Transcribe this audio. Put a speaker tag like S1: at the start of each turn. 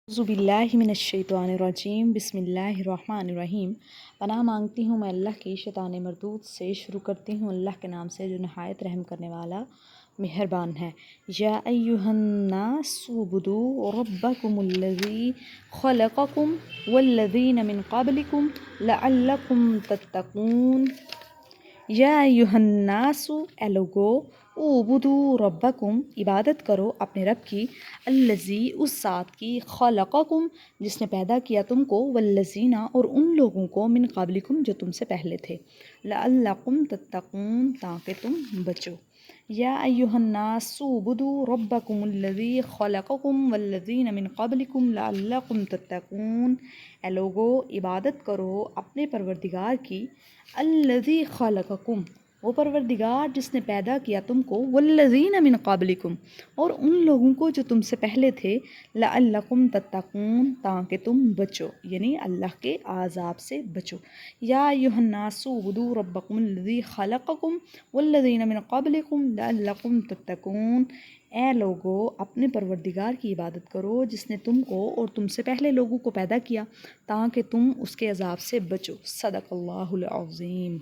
S1: اعوذ باللہ من الشیطان الرجیم بسم اللہ الرحمن الرحیم۔ پناہ مانگتی ہوں میں اللہ کی شیطان مردود سے۔ شروع کرتی ہوں اللہ کے نام سے جو نہایت رحم کرنے والا مہربان ہے۔ یا ایہا الناس اعبدوا ربکم الذی خلقکم والذین من قبلکم لعلکم تتقون۔ یا ایہا الناس، اے لوگو، اعبدوا ربکم، عبادت کرو اپنے رب کی، الذی، اس ذات کی، خلقکم، جس نے پیدا کیا تم کو، والذین، اور ان لوگوں کو، من قبلکم، جو تم سے پہلے تھے، لعلکم تتقون، تاکہ تم بچو۔ یا ایہا الناس اعبدوا ربکم الذی خلقکم والذین من قبلکم لعلکم تتقون۔ اے لوگو، عبادت کرو اپنے پروردگار کی، الذی خلقکم، وہ پروردگار جس نے پیدا کیا تم کو، والذین من قبلکم، اور ان لوگوں کو جو تم سے پہلے تھے، لعلکم تتقون، تاکہ تم بچو، یعنی اللہ کے عذاب سے بچو۔ یا ایھا الناس اعبدوا ربکم الذی خلقکم والذین من قبلکم لعلکم تتقون۔ اے لوگو، اپنے پروردگار کی عبادت کرو جس نے تم کو اور تم سے پہلے لوگوں کو پیدا کیا تاکہ تم اس کے عذاب سے بچو۔ صدق اللہ العظیم۔